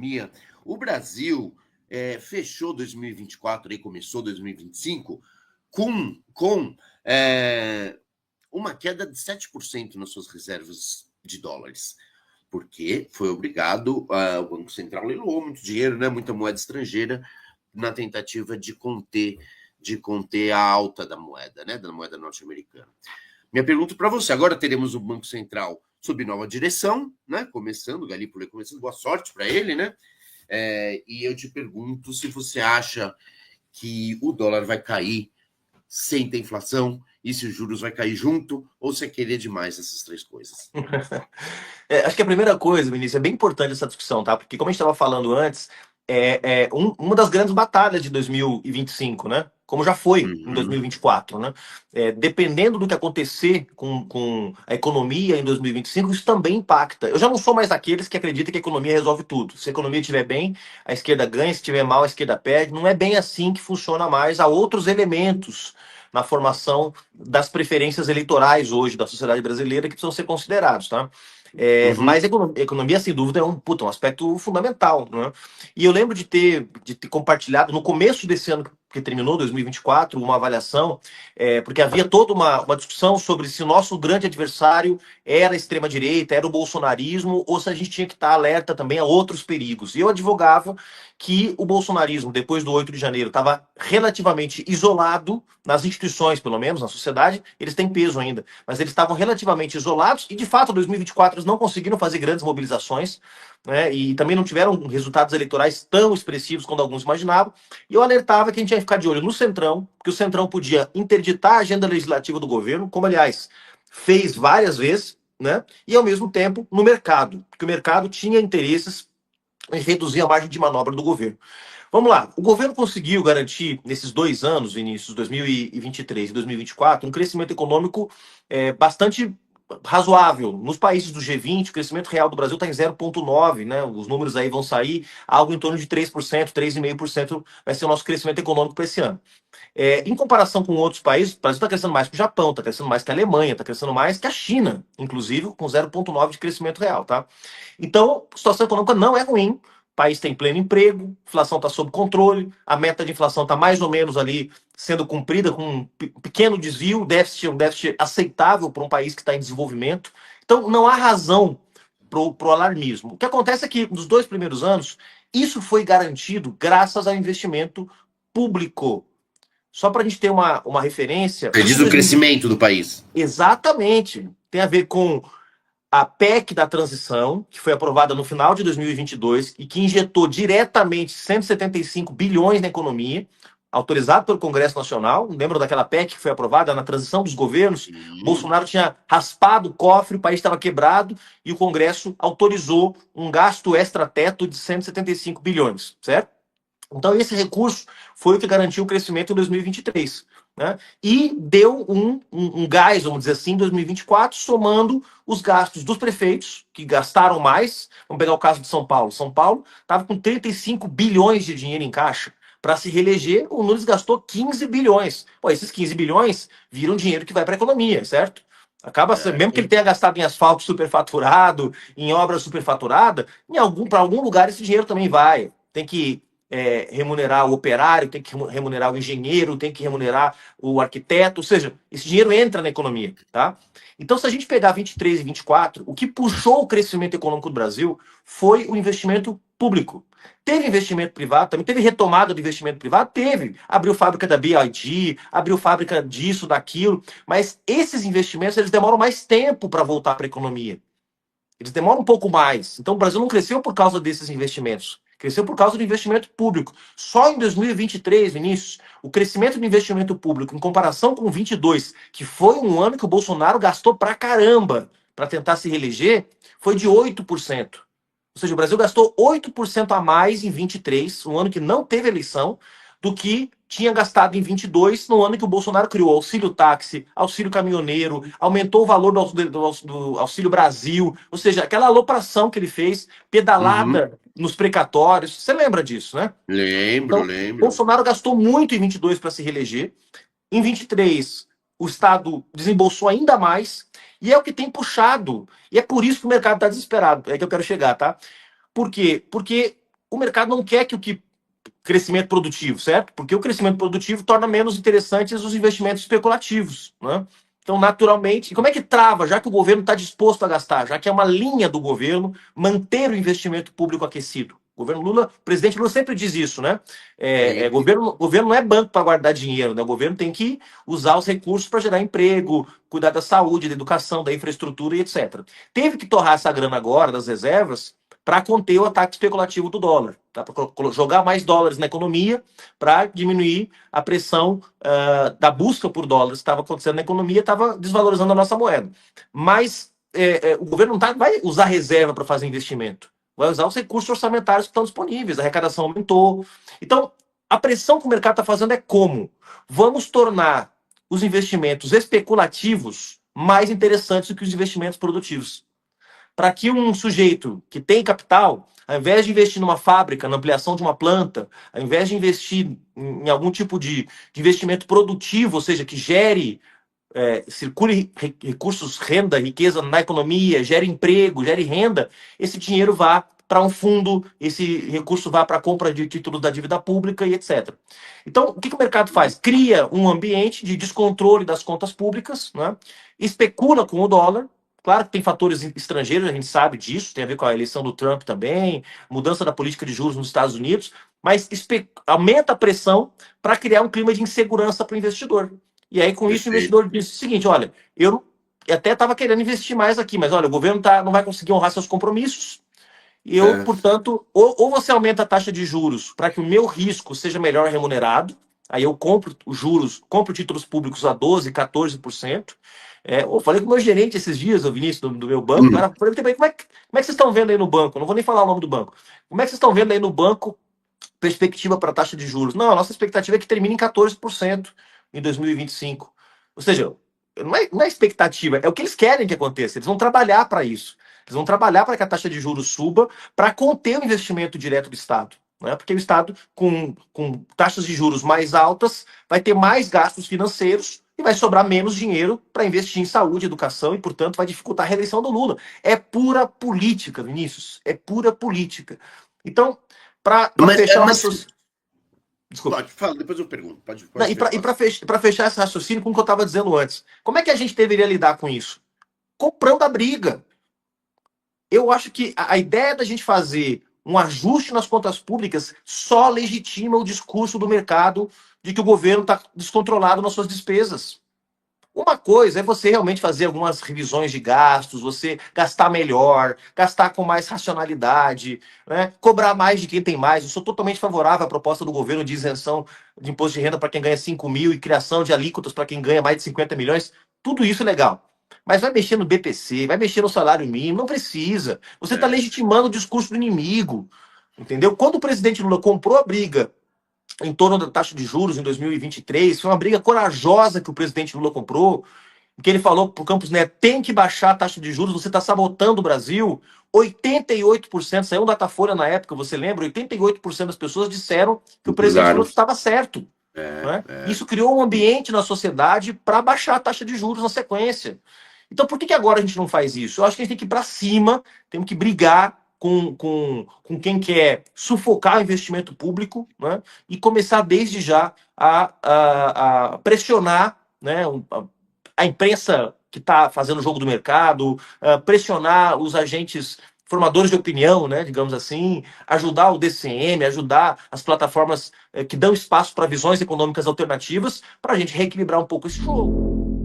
economia. O Brasil fechou 2024 e começou 2025 com uma queda de 7% nas suas reservas de dólares, porque foi obrigado, o Banco Central leiloou muito dinheiro, né, muita moeda estrangeira, na tentativa de conter a alta da moeda, né, da moeda norte-americana. Minha pergunta para você, agora teremos o Banco Central sob nova direção, né, começando, Galípolo começando, boa sorte para ele, né, e eu te pergunto se você acha que o dólar vai cair sem ter inflação e se os juros vai cair junto, ou você querer demais essas três coisas? Acho que a primeira coisa, Vinícius, é bem importante essa discussão, tá? Porque como a gente estava falando antes, uma das grandes batalhas de 2025, né? Como já foi em 2024, né? Dependendo do que acontecer com a economia em 2025, isso também impacta. Eu já não sou mais daqueles que acreditam que a economia resolve tudo. Se a economia estiver bem, a esquerda ganha, se estiver mal, a esquerda perde. Não é bem assim que funciona mais. Há outros elementos na formação das preferências eleitorais hoje da sociedade brasileira que precisam ser considerados, tá? Mas a economia, sem dúvida, é um aspecto fundamental, né? E eu lembro de ter compartilhado no começo desse ano que terminou, 2024, uma avaliação, porque havia toda uma discussão sobre se o nosso grande adversário era a extrema-direita, era o bolsonarismo, ou se a gente tinha que estar alerta também a outros perigos. E eu advogava que o bolsonarismo, depois do 8 de janeiro, estava relativamente isolado nas instituições, pelo menos, na sociedade. Eles têm peso ainda, mas eles estavam relativamente isolados e, de fato, em 2024 eles não conseguiram fazer grandes mobilizações, né, e também não tiveram resultados eleitorais tão expressivos quanto alguns imaginavam. E eu alertava que a gente ia ficar de olho no Centrão, que o Centrão podia interditar a agenda legislativa do governo, como, aliás, fez várias vezes, né, e, ao mesmo tempo, no mercado, porque o mercado tinha interesses em reduzir a margem de manobra do governo. Vamos lá, o governo conseguiu garantir, nesses 2 anos, Vinícius, 2023 e 2024, um crescimento econômico bastante razoável. Nos países do G20, o crescimento real do Brasil está em 0,9%, né? Os números aí vão sair, algo em torno de 3%, 3,5% vai ser o nosso crescimento econômico para esse ano. Em comparação com outros países, o Brasil está crescendo mais que o Japão, está crescendo mais que a Alemanha, está crescendo mais que a China, inclusive, com 0,9% de crescimento real, tá? Então, a situação econômica não é ruim, o país tem pleno emprego, a inflação está sob controle, a meta de inflação está mais ou menos ali sendo cumprida com um pequeno desvio, um déficit aceitável para um país que está em desenvolvimento. Então, não há razão para o alarmismo. O que acontece é que, nos 2 primeiros anos, isso foi garantido graças ao investimento público. Só para a gente ter uma referência. Você diz o crescimento do país. Exatamente. Tem a ver com a PEC da transição, que foi aprovada no final de 2022 e que injetou diretamente 175 bilhões na economia, autorizado pelo Congresso Nacional. Lembra daquela PEC que foi aprovada na transição dos governos? Bolsonaro tinha raspado o cofre, o país estava quebrado e o Congresso autorizou um gasto extra-teto de 175 bilhões, certo? Então, esse recurso foi o que garantiu o crescimento em 2023. Né? E deu um gás, vamos dizer assim, em 2024, somando os gastos dos prefeitos, que gastaram mais. Vamos pegar o caso de São Paulo. São Paulo estava com 35 bilhões de dinheiro em caixa. Para se reeleger, o Nunes gastou 15 bilhões. Pô, esses 15 bilhões viram dinheiro que vai para a economia, certo? Acaba sendo, mesmo que ele tenha gastado em asfalto superfaturado, em obra superfaturada, para algum lugar esse dinheiro também vai. Tem que remunerar o operário, tem que remunerar o engenheiro, tem que remunerar o arquiteto, ou seja, esse dinheiro entra na economia, tá? Então, se a gente pegar 23 e 24, o que puxou o crescimento econômico do Brasil foi o investimento público. Teve investimento privado, também teve retomada do investimento privado, teve. Abriu fábrica da BYD, abriu fábrica disso, daquilo, mas esses investimentos, eles demoram mais tempo para voltar para a economia. Eles demoram um pouco mais. Então, o Brasil não cresceu por causa desses investimentos. Cresceu por causa do investimento público. Só em 2023, Vinícius, o crescimento do investimento público, em comparação com 22, que foi um ano que o Bolsonaro gastou pra caramba para tentar se reeleger, foi de 8%. Ou seja, o Brasil gastou 8% a mais em 23, um ano que não teve eleição, do que tinha gastado em 22, no ano que o Bolsonaro criou auxílio táxi, auxílio caminhoneiro, aumentou o valor do Auxílio Brasil, ou seja, aquela alopração que ele fez, pedalada nos precatórios. Você lembra disso, né? Lembro. Bolsonaro gastou muito em 22 para se reeleger. Em 23, o Estado desembolsou ainda mais, e é o que tem puxado. E é por isso que o mercado está desesperado. É que eu quero chegar, tá? Por quê? Porque o mercado não quer que o que crescimento produtivo, certo? Porque o crescimento produtivo torna menos interessantes os investimentos especulativos, né? Então, naturalmente, como é que trava, já que o governo está disposto a gastar, já que é uma linha do governo manter o investimento público aquecido? O governo Lula, o presidente Lula sempre diz isso, né? Governo não é banco para guardar dinheiro, né? O governo tem que usar os recursos para gerar emprego, cuidar da saúde, da educação, da infraestrutura e etc. Teve que torrar essa grana agora das reservas para conter o ataque especulativo do dólar, tá? Para jogar mais dólares na economia, para diminuir a pressão da busca por dólares que estava acontecendo na economia, estava desvalorizando a nossa moeda. Mas o governo não vai usar reserva para fazer investimento, vai usar os recursos orçamentários que estão disponíveis, a arrecadação aumentou. Então, a pressão que o mercado está fazendo é como? Vamos tornar os investimentos especulativos mais interessantes do que os investimentos produtivos. Para que um sujeito que tem capital, ao invés de investir numa fábrica, na ampliação de uma planta, ao invés de investir em algum tipo de investimento produtivo, ou seja, que gere, circule recursos, renda, riqueza na economia, gere emprego, gere renda, esse dinheiro vá para um fundo, esse recurso vá para a compra de títulos da dívida pública e etc. Então, o que o mercado faz? Cria um ambiente de descontrole das contas públicas, né? Especula com o dólar. Claro que tem fatores estrangeiros, a gente sabe disso, tem a ver com a eleição do Trump também, mudança da política de juros nos Estados Unidos, mas aumenta a pressão para criar um clima de insegurança para o investidor. E aí, com isso, o investidor diz o seguinte: olha, eu até estava querendo investir mais aqui, mas olha, o governo não vai conseguir honrar seus compromissos. E eu, portanto, ou você aumenta a taxa de juros para que o meu risco seja melhor remunerado, aí eu compro os juros, compro títulos públicos a 12%, 14%. Eu falei com o meu gerente esses dias, o Vinícius, do meu banco, cara, falei, como é que vocês estão vendo aí no banco? Não vou nem falar o nome do banco. Como é que vocês estão vendo aí no banco perspectiva para a taxa de juros? Não, a nossa expectativa é que termine em 14% em 2025. Ou seja, não é expectativa, é o que eles querem que aconteça. Eles vão trabalhar para isso. Eles vão trabalhar para que a taxa de juros suba para conter o investimento direto do Estado. Né? Porque o Estado, com taxas de juros mais altas, vai ter mais gastos financeiros e vai sobrar menos dinheiro para investir em saúde, educação e, portanto, vai dificultar a reeleição do Lula. É pura política, Vinícius. É pura política. Então, para fechar o Desculpa. Pode falar, depois eu pergunto. Pode para fechar esse raciocínio com o que eu estava dizendo antes, como é que a gente deveria lidar com isso? Comprando a briga. Eu acho que a ideia da gente fazer um ajuste nas contas públicas só legitima o discurso do mercado de que o governo está descontrolado nas suas despesas. Uma coisa é você realmente fazer algumas revisões de gastos, você gastar melhor, gastar com mais racionalidade, né? Cobrar mais de quem tem mais. Eu sou totalmente favorável à proposta do governo de isenção de imposto de renda para quem ganha 5 mil e criação de alíquotas para quem ganha mais de 50 milhões. Tudo isso é legal. Mas vai mexer no BPC, vai mexer no salário mínimo, não precisa. Você está legitimando o discurso do inimigo, entendeu? Quando o presidente Lula comprou a briga em torno da taxa de juros em 2023, foi uma briga corajosa que o presidente Lula comprou, que ele falou para o Campos Neto, tem que baixar a taxa de juros, você está sabotando o Brasil. 88%, saiu um Datafolha na época, você lembra? 88% das pessoas disseram que o presidente Lula estava certo. Isso criou um ambiente na sociedade para baixar a taxa de juros na sequência. Então, por que agora a gente não faz isso? Eu acho que a gente tem que ir para cima, temos que brigar com quem quer sufocar o investimento público, né? E começar desde já a pressionar, né, a imprensa que está fazendo o jogo do mercado, pressionar os agentes formadores de opinião, né, digamos assim, ajudar o DCM, ajudar as plataformas que dão espaço para visões econômicas alternativas, para a gente reequilibrar um pouco esse jogo.